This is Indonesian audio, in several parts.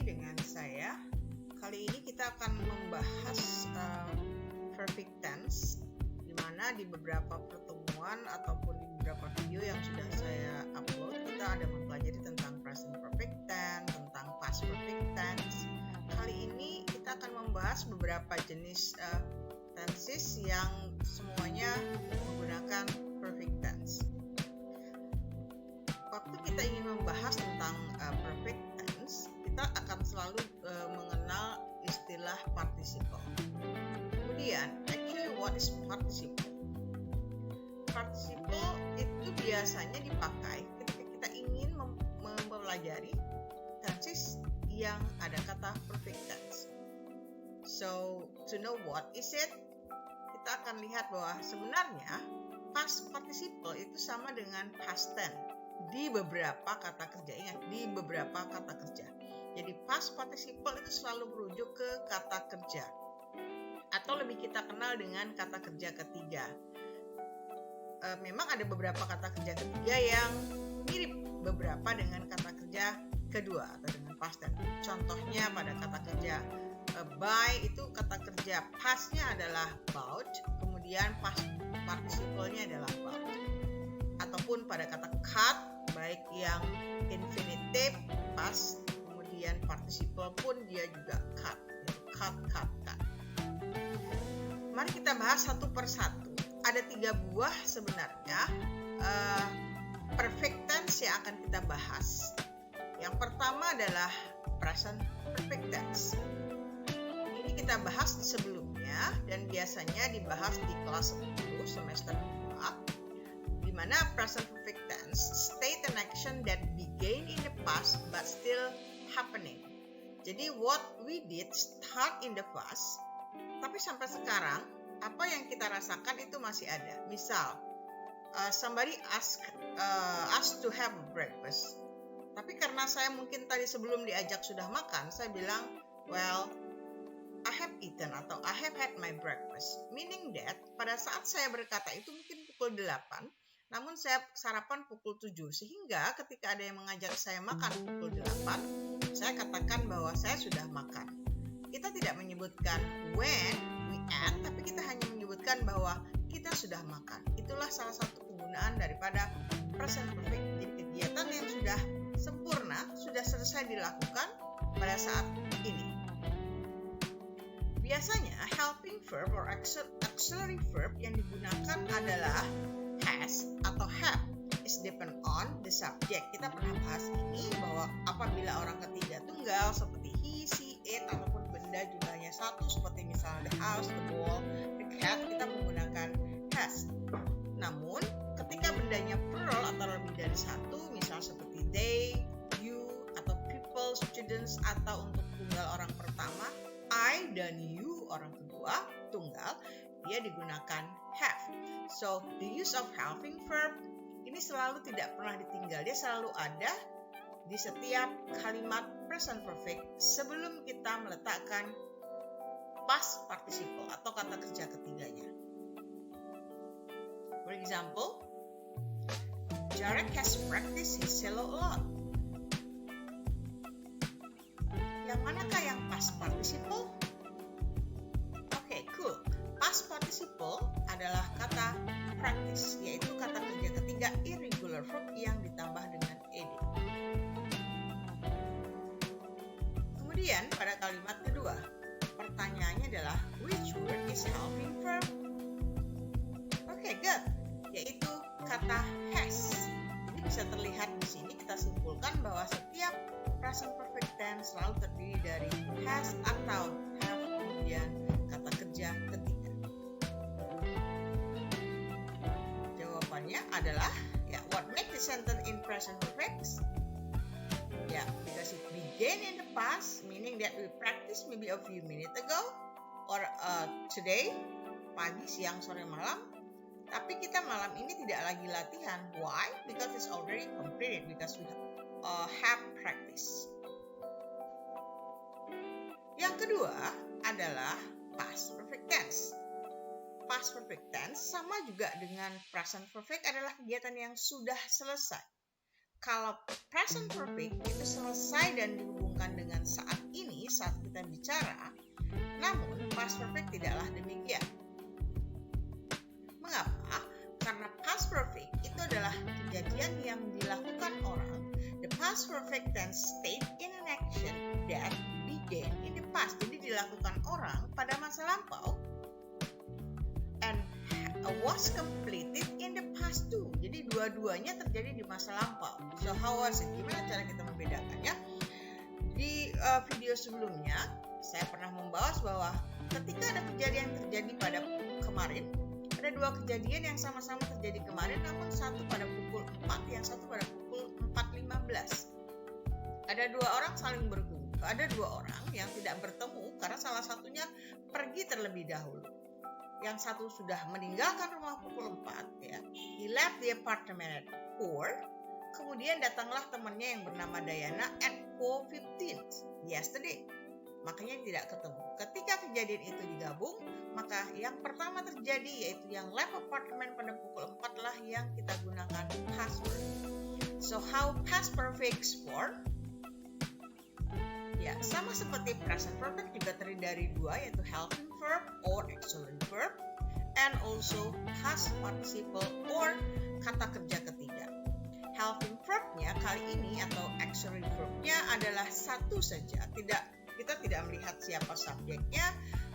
dengan saya. Kali ini kita akan membahas perfect tense, di mana di beberapa pertemuan ataupun di beberapa video yang sudah saya upload, kita ada mempelajari tentang present perfect tense, tentang past perfect tense. Kali ini kita akan membahas beberapa jenis tenses yang semuanya menggunakan perfect tense. Waktu kita ingin membahas tentang perfect tense, kita akan selalu mengenal istilah participle. Kemudian, actually what is participle? Participle itu biasanya dipakai ketika kita ingin mempelajari tenses yang ada kata perfect tense. So, to know what is it, kita akan lihat bahwa sebenarnya past participle itu sama dengan past tense di beberapa kata kerja. Ingat, di beberapa kata kerja. Jadi past participle itu selalu merujuk ke kata kerja, atau lebih kita kenal dengan kata kerja ketiga. Memang ada beberapa kata kerja ketiga yang mirip beberapa dengan kata kerja kedua atau dengan past tense. Contohnya pada kata kerja by itu kata kerja past-nya adalah about, kemudian past participle-nya adalah about. Ataupun pada kata cut, baik yang infinitive past, kemudian participle pun dia juga cut. Mari kita bahas satu persatu. Ada 3 buah sebenarnya perfect tense yang akan kita bahas. Yang pertama adalah present perfect tense. Ini kita bahas sebelumnya dan biasanya dibahas di kelas 10 semester 2, di mana present perfect tense state an action that began in the past but still happening. Jadi what we did start in the past, tapi sampai sekarang apa yang kita rasakan itu masih ada. Misal, somebody ask to have breakfast. Tapi karena saya mungkin tadi sebelum diajak sudah makan, saya bilang, well, I have eaten atau I have had my breakfast. Meaning that pada saat saya berkata itu mungkin pukul 8, namun saya sarapan pukul 7. Sehingga ketika ada yang mengajak saya makan pukul 8, saya katakan bahwa saya sudah makan. Kita tidak menyebutkan when we ate, tapi kita hanya menyebutkan bahwa kita sudah makan. Itulah salah satu penggunaan daripada present perfect. Jadi kegiatan yang sudah sempurna, sudah selesai dilakukan pada saat ini. Biasanya helping verb or auxiliary verb yang digunakan adalah has atau have. It depend on the subject. Kita pernah bahas ini bahwa apabila orang ketiga tunggal seperti he, she, it, ataupun benda jumlahnya 1 seperti misalnya the house, the ball, the cat, kita menggunakan has. Namun ketika bendanya plural atau lebih dari 1, misal seperti they, you, atau people, students, atau untuk tunggal orang pertama I dan you orang kedua tunggal, dia digunakan have. So the use of helping verb ini selalu tidak pernah ditinggal, dia selalu ada di setiap kalimat present perfect sebelum kita meletakkan past participle atau kata kerja ketiganya. For example, Jarek has practiced his cello a lot. Yang manakah yang past participle? Oke, cool. Past participle adalah kata practice, yaitu kata kerja ketiga irregular verb yang ditambah dengan ed. Kemudian pada kalimat kedua, pertanyaannya adalah which word is helping verb? Oke, good. Yaitu kata has. Jadi bisa terlihat di sini kita simpulkan bahwa setiap present perfect tense selalu terdiri dari has atau have kemudian kata kerja ketiga. Jawabannya adalah what makes the sentence in present perfect? Because it began in the past, meaning that we practiced maybe a few minutes ago or today, pagi, siang, sore, malam. Tapi kita malam ini tidak lagi latihan. Why? Because it's already completed, because we have practice. Yang kedua adalah past perfect tense. Past perfect tense sama juga dengan present perfect adalah kegiatan yang sudah selesai. Kalau present perfect itu selesai dan dihubungkan dengan saat ini saat kita bicara, namun past perfect tidaklah demikian. Mengapa? Karena past perfect itu adalah kejadian yang dilakukan orang. The past perfect tense state in an action that began in the past. Jadi dilakukan orang pada masa lampau and was completed in the past too. Jadi dua-duanya terjadi di masa lampau. So how was it? Gimana cara kita membedakannya? Di video sebelumnya saya pernah membahas bahwa ketika ada kejadian yang terjadi pada kemarin, ada dua kejadian yang sama-sama terjadi kemarin, namun satu pada pukul 4, yang satu pada pukul 4.15. Ada dua orang yang tidak bertemu karena salah satunya pergi terlebih dahulu. Yang satu sudah meninggalkan rumah pukul 4, ya. He left the apartment at 4. Kemudian datanglah temannya yang bernama Diana at 4:15 yesterday. Makanya tidak ketemu. Ketika kejadian itu digabung, maka yang pertama terjadi yaitu yang left apartment pada pukul 4 lah yang kita gunakan past perfect. So how past perfect form? Ya, sama seperti present perfect juga terdiri dari dua, yaitu helping verb or auxiliary verb and also past participle or kata kerja ketiga. Helping verbnya kali ini atau auxiliary verbnya adalah satu saja. Kita tidak melihat siapa subjeknya,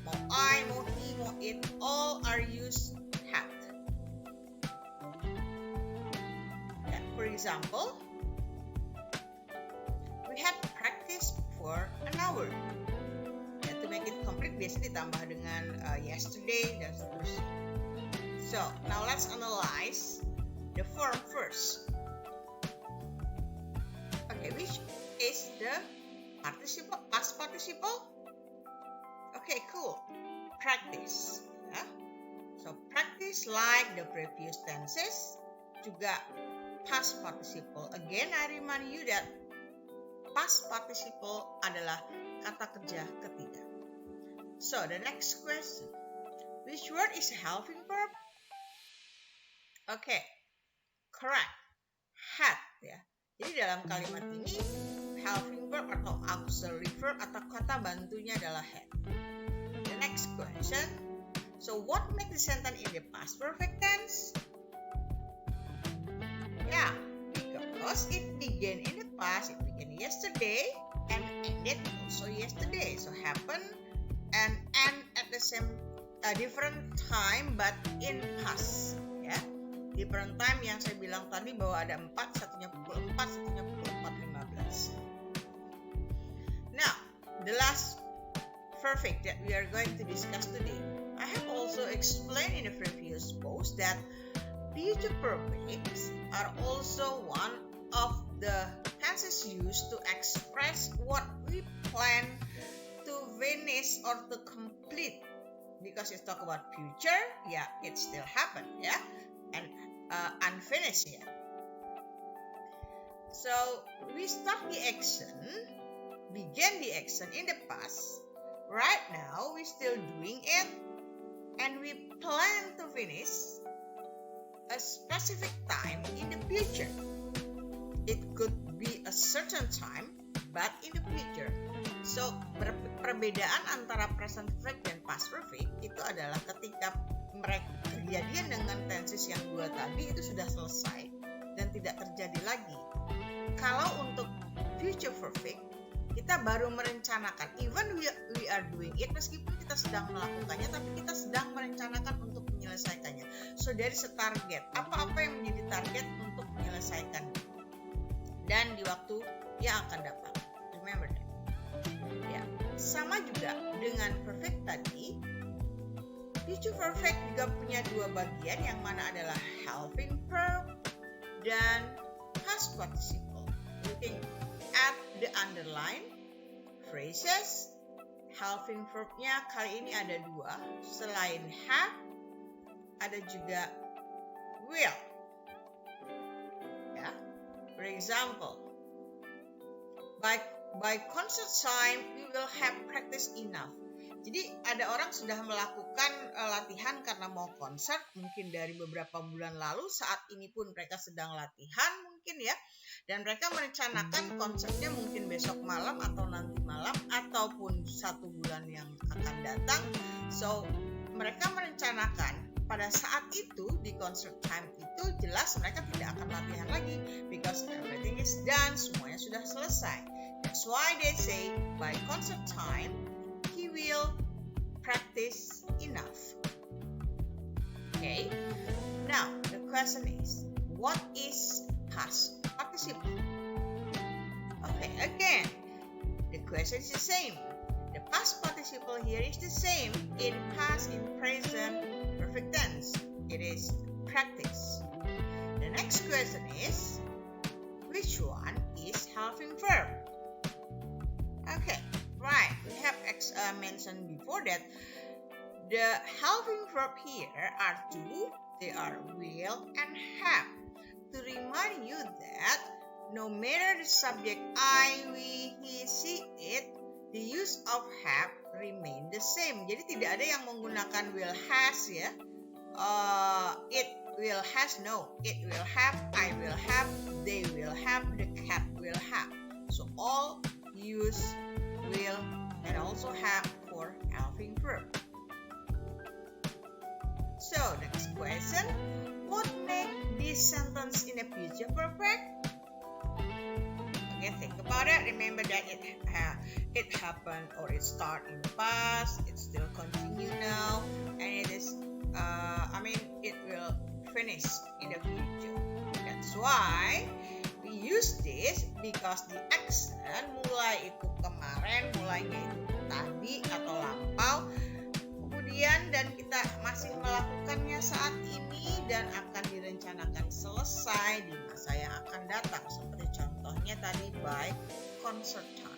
mau I, mau he, mau it, all are used had. Yeah, for example, we had practice for an hour. Ya, to make it complete biasanya ditambah dengan yesterday dan seterusnya. So, now let's analyze the form first. Okay, which is the participle, past participle? Okay, cool. Practice. Ya. So, practice like the previous tenses. Juga past participle. Again, I remind you that past participle adalah kata kerja ketiga. So, the next question. Which word is a helping verb? Okay, correct. Had, ya. Jadi dalam kalimat ini, helping verb atau auxiliary verb atau kata bantunya adalah had. The next question. So, what makes the sentence in the past perfect tense? Yeah, because it began in the past, it began yesterday and ended also yesterday. So happen and end at the same different time but in past, ya. Different time yang saya bilang tadi bahwa ada 4, satunya pukul 4, satunya pukul 4.15. Now, the last perfect that we are going to discuss today. I have also explained in the previous post that future perfects are also one of the tenses used to express what we plan to finish or to complete. Because you talk about future, yeah, it still happened, yeah, and unfinished yet. So we start the action, begin the action in the past. Right now, we're still doing it, and we plan to finish a specific time in the future. It could be a certain time, but in the future. So, perbedaan antara present perfect dan past perfect itu adalah ketika mereka kejadian dengan tenses yang dua tadi itu sudah selesai dan tidak terjadi lagi. Kalau untuk future perfect, kita baru merencanakan, even we are doing it, meskipun kita sedang melakukannya, tapi kita sedang merencanakan untuk menyelesaikannya. So, there is a target. Apa-apa yang menjadi target untuk menyelesaikannya. Dan di waktu yang akan datang. Remember that. Ya, sama juga dengan perfect tadi. Future perfect juga punya dua bagian, yang mana adalah helping verb dan past participle. You can add the underline phrases. Helping verbnya kali ini ada dua. Selain have, ada juga will. Ya, for example, by concert time we will have practice enough. Jadi ada orang sudah melakukan latihan karena mau konser, mungkin dari beberapa bulan lalu. Saat ini pun mereka sedang latihan mungkin, mungkin ya. Dan mereka merencanakan konsernya mungkin besok malam atau nanti malam ataupun 1 bulan yang akan datang. So, mereka merencanakan pada saat itu di concert time itu jelas mereka tidak akan latihan lagi because everything is done, semuanya sudah selesai. That's why they say by concert time he will practice enough. Okay. Now the question is, what is past participle? Okay, again, the question is the same. The past participle here is the same in past, in present, perfect tense. It is practice. The next question is, which one is helping verb? Okay, right. We have mentioned before that the helping verb here are two. They are will and have. To remind you that no matter the subject I, we, he, she, it, the use of have remain the same. Jadi tidak ada yang menggunakan will has ya. It will has, no. It will have, I will have, they will have, the cat will have. So all use will and also have for helping verb. So next question, what make this sentence in a future perfect? Okay, think about it. Remember that it happened or it started in the past, it still continue now, and it is it will finish in the future. That's why we use this because the action mulai itu kemarin, mulainya itu tadi atau lampau, kemudian dan kita masih melakukannya saat ini dan akan direncanakan selesai di masa yang akan datang, seperti contohnya tadi by concert time.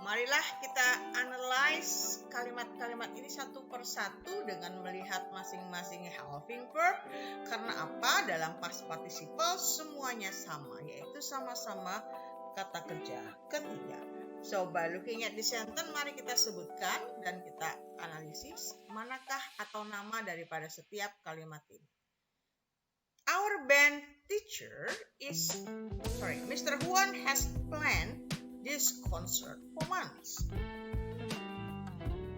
Marilah kita analyze kalimat-kalimat ini satu persatu dengan melihat masing-masing helping verb. Karena apa? Dalam past participle semuanya sama, yaitu sama-sama kata kerja ketiga. So, by looking at the sentence, mari kita sebutkan dan kita analisis manakah atau nama daripada setiap kalimat ini. Our band teacher Mr. Huan has planned this concert for months.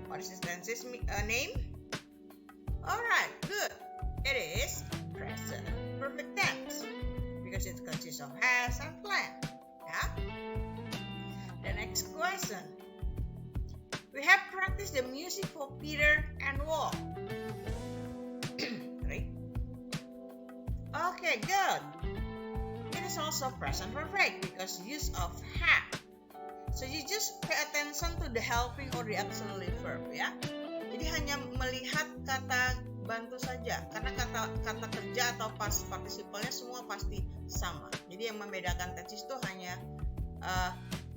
What is this tense's name? Alright, good. It is present perfect tense because it consists of has and plan. Yeah? The next question. We have practiced the music for Peter and Walt. Right? Okay, good. It is also present perfect because use of have. So you just pay attention to the helping or the auxiliary verb ya. Jadi hanya melihat kata bantu saja karena kata kerja atau past participle-nya semua pasti sama. Jadi yang membedakan tense itu hanya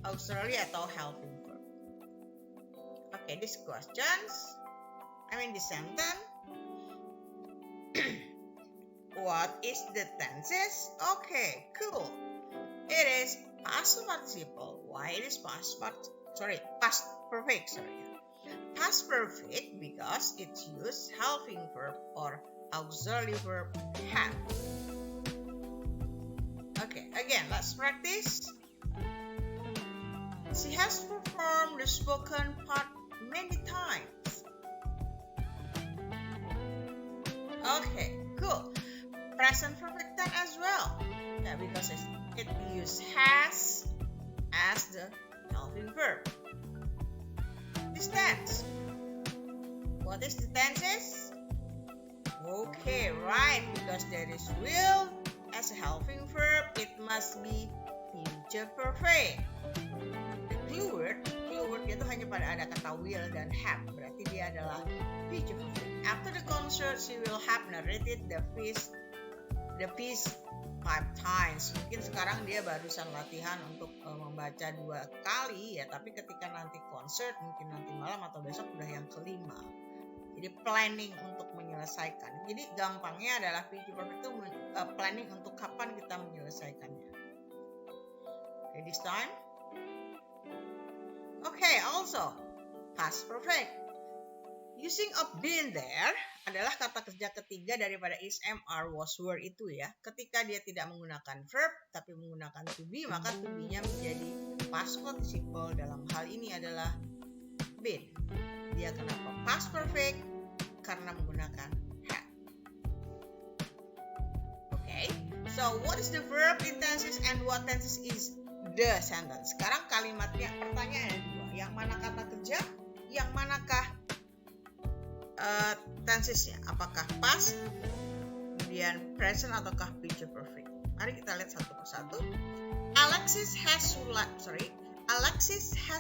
auxiliary atau helping verb. Okay, this sentence. What is the tenses? Okay, cool. It is past participle. Why it is past perfect? Past perfect because it uses helping verb or auxiliary verb have. Okay, again, let's practice. She has performed the spoken part many times. Okay, cool. Present perfect tense as well. Yeah, because it uses has as the helping verb. This tense. What is the tenses? Okay, right. Because there is will as a helping verb, it must be future perfect. The clue word itu hanya pada ada kata will dan have. Berarti dia adalah future perfect. After the concert, she will have narrated the piece 5 times. Mungkin sekarang dia barusan latihan untuk membaca 2 kali ya, tapi ketika nanti konser mungkin nanti malam atau besok udah yang kelima. Jadi planning untuk menyelesaikan. Jadi gampangnya adalah future perfect itu planning untuk kapan kita menyelesaikannya. Okay, this time. Okay, also past perfect. Using of been there adalah kata kerja ketiga daripada is, am, are, was, were itu ya. Ketika dia tidak menggunakan verb tapi menggunakan to be, maka to be-nya menjadi past participle. Dalam hal ini adalah been. Dia kenapa past perfect? Karena menggunakan have. Okay, so what is the verb in tenses and what tenses is the sentence? Sekarang kalimatnya, pertanyaan ada dua. Yang mana kata kerja? Yang manakah tensesnya? Apakah past, kemudian present, ataukah future perfect? Mari kita lihat satu persatu. Alexis has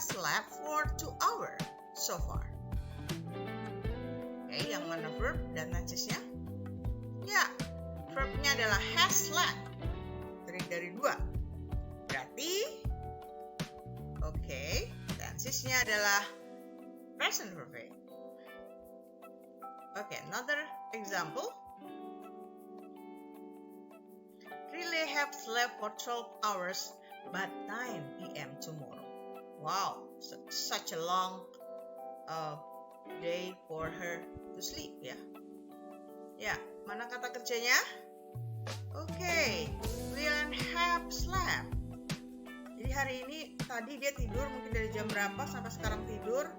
slept for 2 hours so far. Oke, yang mana verb dan tensesnya? Ya, verbnya adalah has slept. Dari 2. Berarti, oke, tensesnya adalah present perfect. Okay, another example. Really have slept for 12 hours, but 9 p.m. tomorrow. Wow, such a long day for her to sleep ya. Ya, mana kata kerjanya? Okay, will have slept. Jadi hari ini, tadi dia tidur mungkin dari jam berapa sampai sekarang tidur.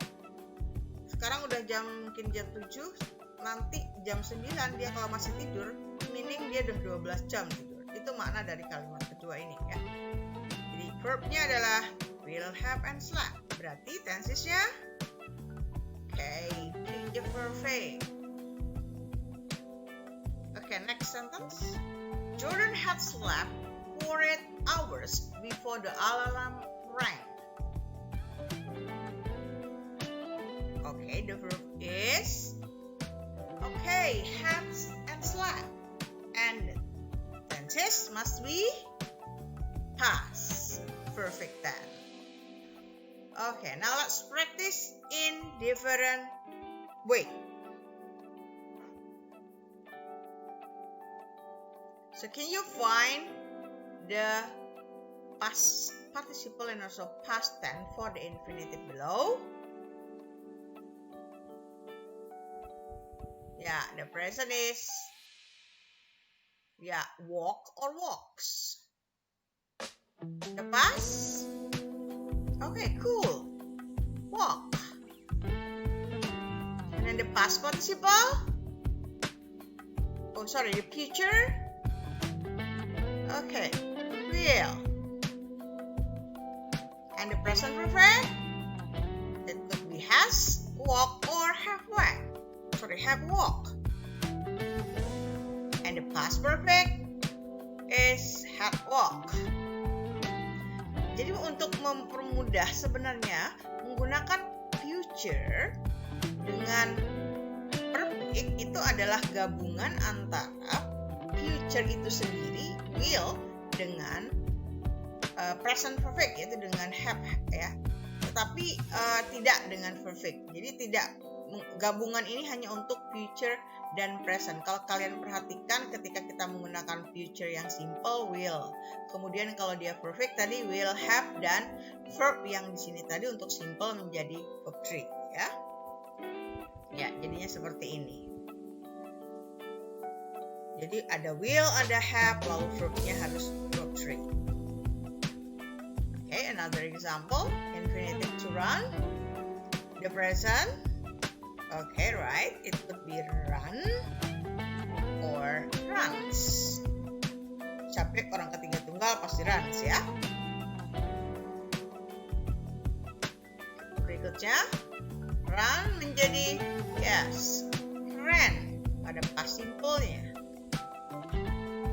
Sekarang udah mungkin jam 7. Nanti jam 9 dia kalau masih tidur, meaning dia udah 12 jam tidur. Itu makna dari kalimat kedua ini ya. Jadi verbnya adalah will have and slept. Berarti tensesnya future perfect. Okay, next sentence. Jordan had slept for 8 hours before the alarm rang. Okay, the verb is had and slept, and tenses must be past perfect tense. Okay, now let's practice in different way. So can you find the past participle and also past tense for the infinitive below? Yeah, the present is walk or walks. The past? Okay, cool. Walk. And then the past participle? Oh, sorry, the future? Okay, will. And the present perfect? It could be has, walk, or have went. Have walk. And the past perfect is had walk. Jadi untuk mempermudah sebenarnya menggunakan future dengan perfect itu adalah gabungan antara future itu sendiri, will, dengan present perfect, yaitu dengan have ya. Tetapi tidak dengan perfect. Jadi tidak, gabungan ini hanya untuk future dan present. Kalau kalian perhatikan ketika kita menggunakan future yang simple, will. Kemudian kalau dia perfect tadi will, have, dan verb yang di sini tadi untuk simple menjadi verb 3 ya. Ya, jadinya seperti ini. Jadi ada will, ada have, lalu verbnya harus verb 3. Okay, another example. Infinitive to run. The present. Okay, right. It could be run or runs. Subjek orang ketiga tunggal pasti runs ya. Berikutnya, run menjadi yes, ran pada past simple-nya.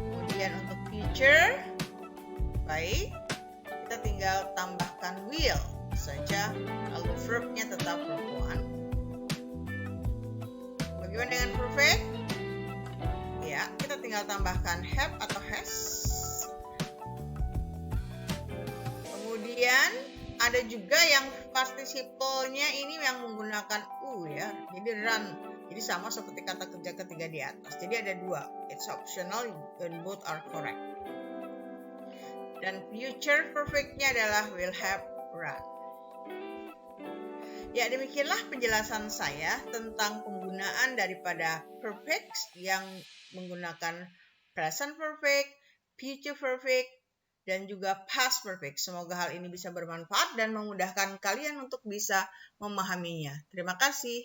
Kemudian untuk future, baik, kita tinggal tambahkan will saja, lalu verb-nya tetap verb 1. Bagaimana dengan perfect? Ya, kita tinggal tambahkan have atau has. Kemudian ada juga yang participle-nya ini yang menggunakan u ya. Jadi run. Jadi sama seperti kata kerja ketiga di atas. Jadi ada 2. It's optional and both are correct. Dan future perfect-nya adalah will have, run. Ya, demikianlah penjelasan saya tentang penggunaan penggunaan daripada perfect yang menggunakan present perfect, future perfect, dan juga past perfect. Semoga hal ini bisa bermanfaat dan memudahkan kalian untuk bisa memahaminya. Terima kasih.